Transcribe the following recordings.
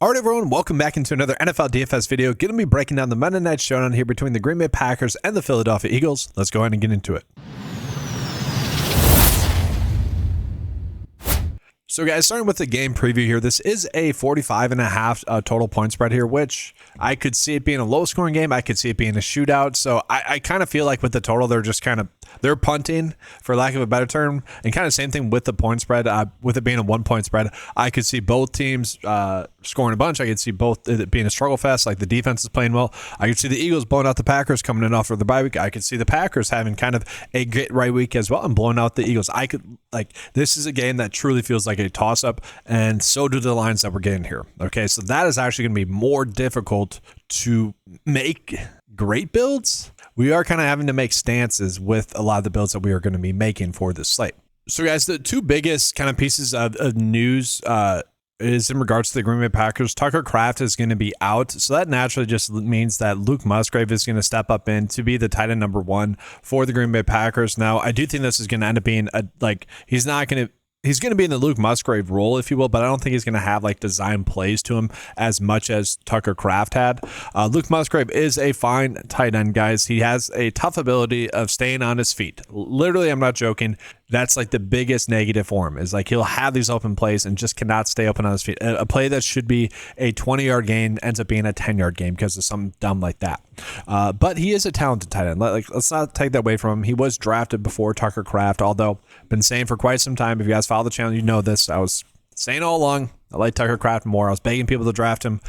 All right, everyone, welcome back into another NFL DFS video. Going to be breaking down the Monday Night Showdown here between the Green Bay Packers and the Philadelphia Eagles. Let's go ahead and get into it. So guys, starting with the game preview here, this is a 45.5 total point spread here, which I could see it being a low scoring game. I could see it being a shootout. So I kind of feel like with the total, they're punting, for lack of a better term, and kind of same thing with the point spread. With it being a 1 point spread, I could see both teams scoring a bunch. I could see both it being a struggle fest, like the defense is playing well. I could see the Eagles blowing out the Packers coming in off of the bye week. I could see the Packers having kind of a get right week as well and blowing out the Eagles. This is a game that truly feels like a toss up, and so do the lines that we're getting here. Okay, so that is actually going to be more difficult to make great builds. We are kind of having to make stances with a lot of the builds that we are going to be making for this slate. So guys, the two biggest kind of pieces of news is in regards to the Green Bay Packers. Tucker Kraft is going to be out. So that naturally just means that Luke Musgrave is going to step up in to be the tight end number 1 for the Green Bay Packers. Now, I do think this is going to end up being he's going to be in the Luke Musgrave role, if you will, but I don't think he's going to have design plays to him as much as Tucker Kraft had. Luke Musgrave is a fine tight end, guys. He has a tough ability of staying on his feet. Literally, I'm not joking. That's the biggest negative for him is he'll have these open plays and just cannot stay open on his feet. A play that should be a 20-yard gain ends up being a 10-yard gain because of something dumb like that. But he is a talented tight end. Let's not take that away from him. He was drafted before Tucker Kraft, although been saying for quite some time, if you guys follow the channel, you know this. I was saying all along, I like Tucker Kraft more. I was begging people to draft him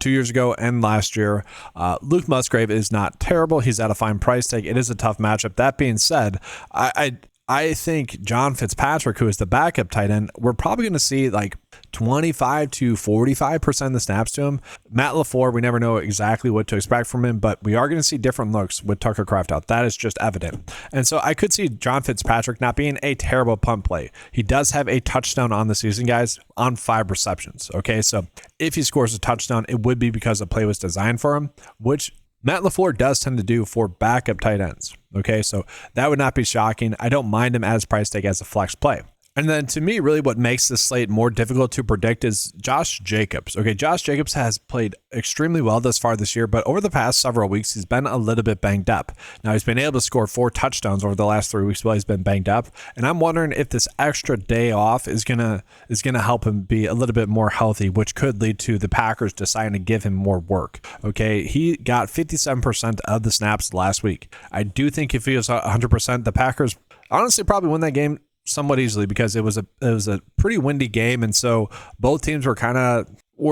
2 years ago and last year. Luke Musgrave is not terrible. He's at a fine price tag. It is a tough matchup. That being said, I think John Fitzpatrick, who is the backup tight end, we're probably going to see 25 to 45% of the snaps to him. Matt LaFleur, we never know exactly what to expect from him, but we are going to see different looks with Tucker Kraft out. That is just evident. And so I could see John Fitzpatrick not being a terrible punt play. He does have a touchdown on the season, guys, on 5 receptions. Okay, so if he scores a touchdown, it would be because the play was designed for him, which Matt LaFleur does tend to do for backup tight ends. Okay, so that would not be shocking. I don't mind him as price tag as a flex play. And then to me, really what makes this slate more difficult to predict is Josh Jacobs. Okay, Josh Jacobs has played extremely well thus far this year, but over the past several weeks, he's been a little bit banged up. Now, he's been able to score 4 touchdowns over the last 3 weeks while he's been banged up. And I'm wondering if this extra day off is gonna help him be a little bit more healthy, which could lead to the Packers deciding to give him more work. Okay, he got 57% of the snaps last week. I do think if he was 100%, the Packers honestly probably win that game somewhat easily because it was a pretty windy game, and so both teams were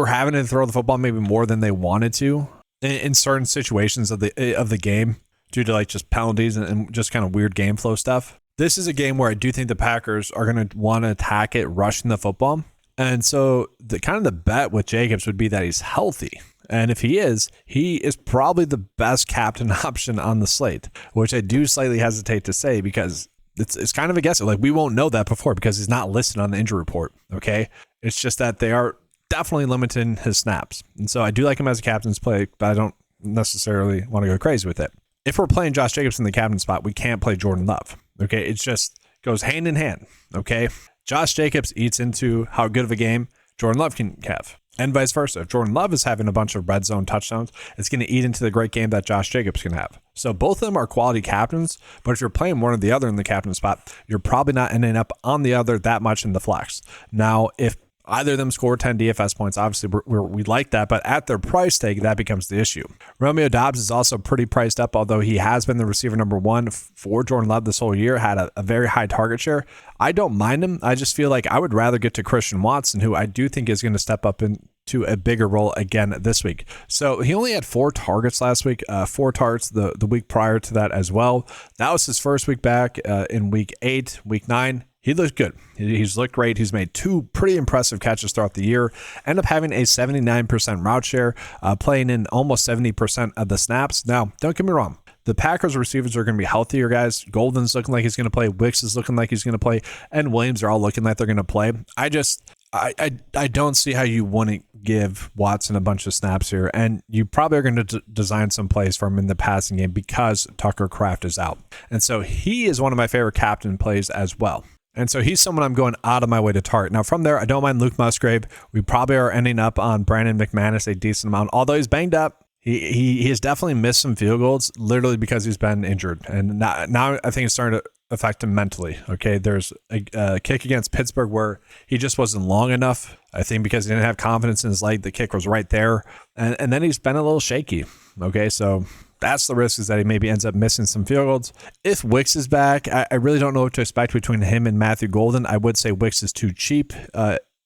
having to throw the football maybe more than they wanted to in certain situations of the game due to just penalties and just kind of weird game flow stuff. This is a game where I do think the Packers are going to want to attack it rushing the football, and so the bet with Jacobs would be that he's healthy. And if he is probably the best captain option on the slate, which I do slightly hesitate to say because it's kind of a guess. We won't know that before because he's not listed on the injury report. Okay. It's just that they are definitely limiting his snaps. And so I do like him as a captain's play, but I don't necessarily want to go crazy with it. If we're playing Josh Jacobs in the captain spot, we can't play Jordan Love. Okay. It just goes hand in hand. Okay. Josh Jacobs eats into how good of a game Jordan Love can have. And vice versa. If Jordan Love is having a bunch of red zone touchdowns, it's going to eat into the great game that Josh Jacobs can have. So both of them are quality captains, but if you're playing one or the other in the captain spot, you're probably not ending up on the other that much in the flex. Now, if either of them score 10 DFS points, obviously we like that, but at their price tag, that becomes the issue. Romeo Doubs is also pretty priced up, although he has been the receiver number 1 for Jordan Love this whole year, had a very high target share. I don't mind him. I just feel like I would rather get to Christian Watson, who I do think is going to step up into a bigger role again this week. So he only had 4 targets last week, 4 targets the week prior to that as well. That was his first week back in week 8, week 9. He looked good. He's looked great. He's made 2 pretty impressive catches throughout the year. Ended up having a 79% route share, playing in almost 70% of the snaps. Now, don't get me wrong. The Packers receivers are going to be healthier, guys. Golden's looking like he's going to play. Wicks is looking like he's going to play. And Williams are all looking like they're going to play. I don't see how you wouldn't give Watson a bunch of snaps here, and you probably are going to design some plays for him in the passing game because Tucker Kraft is out. And so he is one of my favorite captain plays as well. And so he's someone I'm going out of my way to target. Now, from there, I don't mind Luke Musgrave. We probably are ending up on Brandon McManus a decent amount. Although he's banged up, he has definitely missed some field goals, literally because he's been injured. And now I think it's starting to affect him mentally. Okay, there's a kick against Pittsburgh where he just wasn't long enough. I think because he didn't have confidence in his leg, the kick was right there. And then he's been a little shaky. Okay, so that's the risk, is that he maybe ends up missing some field goals. If Wicks is back, I really don't know what to expect between him and Matthew Golden. I would say Wicks is too cheap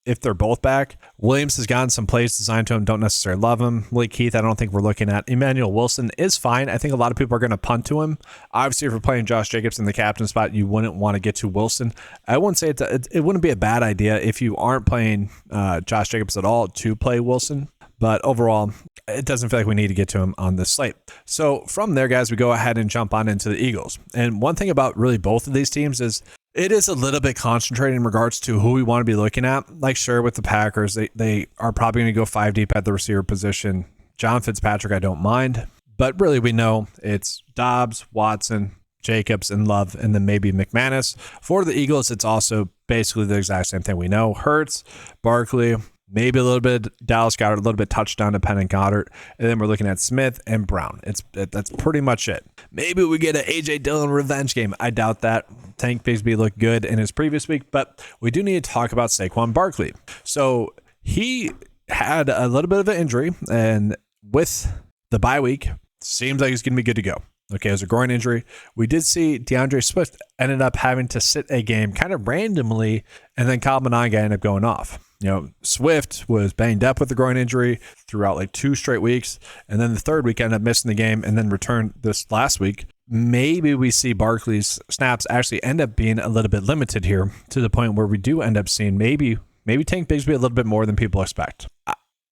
if they're both back. Williams has gotten some plays designed to him. Don't necessarily love him. Malik Heath, I don't think we're looking at. Emmanuel Wilson is fine. I think a lot of people are going to punt to him. Obviously, if you're playing Josh Jacobs in the captain spot, you wouldn't want to get to Wilson. I wouldn't say it wouldn't be a bad idea if you aren't playing Josh Jacobs at all to play Wilson. But overall, it doesn't feel like we need to get to him on this slate. So from there, guys, we go ahead and jump on into the Eagles. And one thing about really both of these teams is it is a little bit concentrated in regards to who we want to be looking at. Like, sure, with the Packers, they are probably going to go 5 deep at the receiver position. John Fitzpatrick, I don't mind. But really, we know it's Dobbs, Watson, Jacobs, and Love, and then maybe McManus. For the Eagles, it's also basically the exact same thing. We know Hurts, Barkley, maybe a little bit Dallas Goedert, a little bit touchdown dependent Goddard, and then we're looking at Smith and Brown. That's pretty much it. Maybe we get an A.J. Dillon revenge game. I doubt that. Tank Bigsby looked good in his previous week, but we do need to talk about Saquon Barkley. So he had a little bit of an injury, and with the bye week, seems like he's going to be good to go. Okay, it was a groin injury. We did see DeAndre Swift ended up having to sit a game kind of randomly, and then Kyle Monanga ended up going off. You know, Swift was banged up with the groin injury throughout like 2 straight weeks, and then the third week ended up missing the game and then returned this last week. Maybe we see Barkley's snaps actually end up being a little bit limited here, to the point where we do end up seeing maybe Tank Bigsby a little bit more than people expect.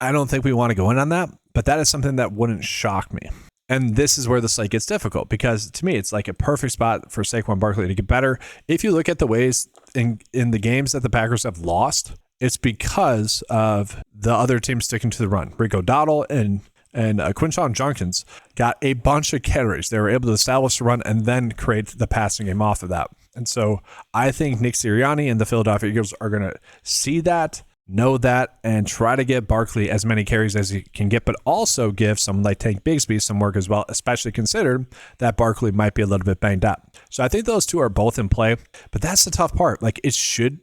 I don't think we want to go in on that, but that is something that wouldn't shock me. And this is where the slate gets difficult, because to me, it's like a perfect spot for Saquon Barkley to get better. If you look at the ways in the games that the Packers have lost, it's because of the other team sticking to the run. Rico Dowdle and Quinshon Judkins got a bunch of carries. They were able to establish the run and then create the passing game off of that. And so I think Nick Sirianni and the Philadelphia Eagles are going to see that, know that, and try to get Barkley as many carries as he can get, but also give someone like Tank Bigsby some work as well, especially considered that Barkley might be a little bit banged up. So I think those two are both in play, but that's the tough part. Like, it should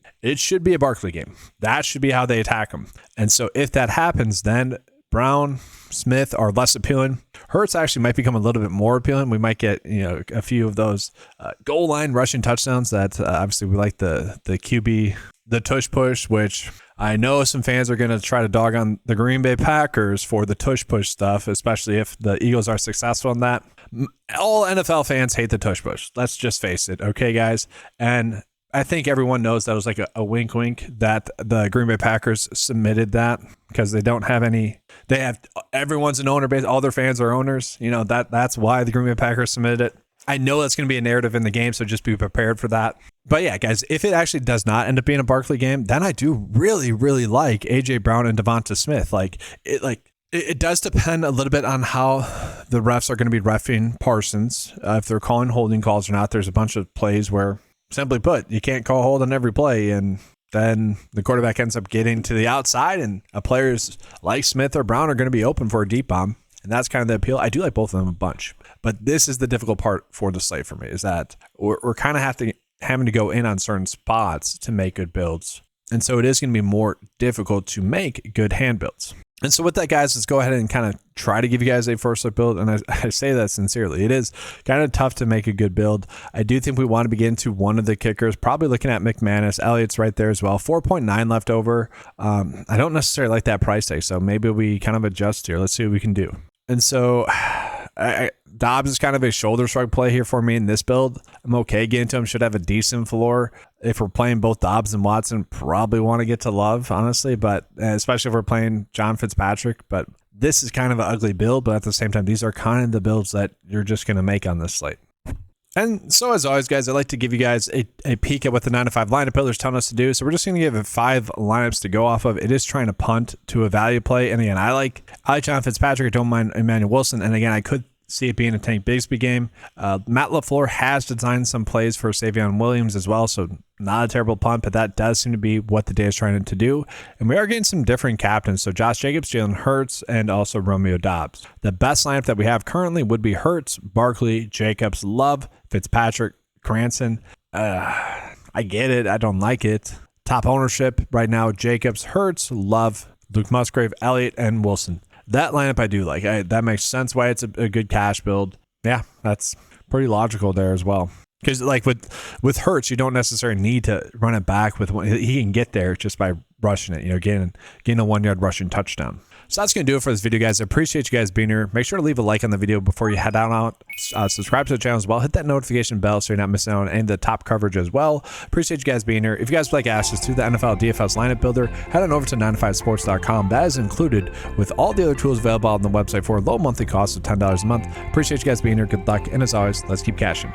be a Barkley game. That should be how they attack him. And so if that happens, then Brown, Smith are less appealing. Hurts actually might become a little bit more appealing. We might get, a few of those goal line rushing touchdowns that obviously we like the QB, the tush push, which I know some fans are going to try to dog on the Green Bay Packers for the tush push stuff, especially if the Eagles are successful in that. All NFL fans hate the tush push. Let's just face it. Okay, guys. And I think everyone knows that was like a wink wink that the Green Bay Packers submitted that, because they don't have any. They have, everyone's an owner base. All their fans are owners. That's why the Green Bay Packers submitted it. I know that's going to be a narrative in the game, so just be prepared for that. But yeah, guys, if it actually does not end up being a Barkley game, then I do really, really like A.J. Brown and Devonta Smith. It does depend a little bit on how the refs are going to be reffing Parsons. If they're calling holding calls or not, there's a bunch of plays where, simply put, you can't call hold on every play, and then the quarterback ends up getting to the outside, and players like Smith or Brown are going to be open for a deep bomb. And that's kind of the appeal. I do like both of them a bunch. But this is the difficult part for the slate for me, is that we're kind of having to go in on certain spots to make good builds. And so it is going to be more difficult to make good hand builds. And so with that, guys, let's go ahead and kind of try to give you guys a first look build. And I say that sincerely. It is kind of tough to make a good build. I do think we want to begin to one of the kickers, probably looking at McManus. Elliott's right there as well. 4.9 left over. I don't necessarily like that price tag, so maybe we kind of adjust here. Let's see what we can do. And so Dobbs is kind of a shoulder shrug play here for me in this build. I'm okay getting to him. Should have a decent floor. If we're playing both Dobbs and Watson, probably want to get to Love, honestly, but especially if we're playing John Fitzpatrick. But this is kind of an ugly build, but at the same time, these are kind of the builds that you're just going to make on this slate. And so as always, guys, I'd like to give you guys a peek at what the 9 to 5 lineup builder's telling us to do. So we're just going to give it 5 lineups to go off of. It is trying to punt to a value play. And again, I like John Fitzpatrick. I don't mind Emmanuel Wilson. And again, I could see it being a Tank Bigsby game. Matt LaFleur has designed some plays for Savion Williams as well. So Not a terrible punt, but that does seem to be what the day is trying to do. And we are getting some different captains. So Josh Jacobs, Jalen Hurts, and also Romeo Doubs. The best lineup that we have currently would be Hurts, Barkley, Jacobs, Love, Fitzpatrick, Cranston. I get it. I don't like it. Top ownership right now, Jacobs, Hurts, Love, Luke Musgrave, Elliott, and Wilson. That lineup I do like. That makes sense why it's a good cash build. Yeah, that's pretty logical there as well. Because like with Hurts, you don't necessarily need to run it back with one. He can get there just by rushing it, getting a 1 yard rushing touchdown. So that's going to do it for this video, guys. I appreciate you guys being here. Make sure to leave a like on the video before you head out. Subscribe to the channel as well. Hit that notification bell so you're not missing out on any of the top coverage as well. Appreciate you guys being here. If you guys would like access to the NFL DFS lineup builder, head on over to 9to5sports.com. That is included with all the other tools available on the website for a low monthly cost of $10 a month. Appreciate you guys being here. Good luck. And as always, let's keep cashing.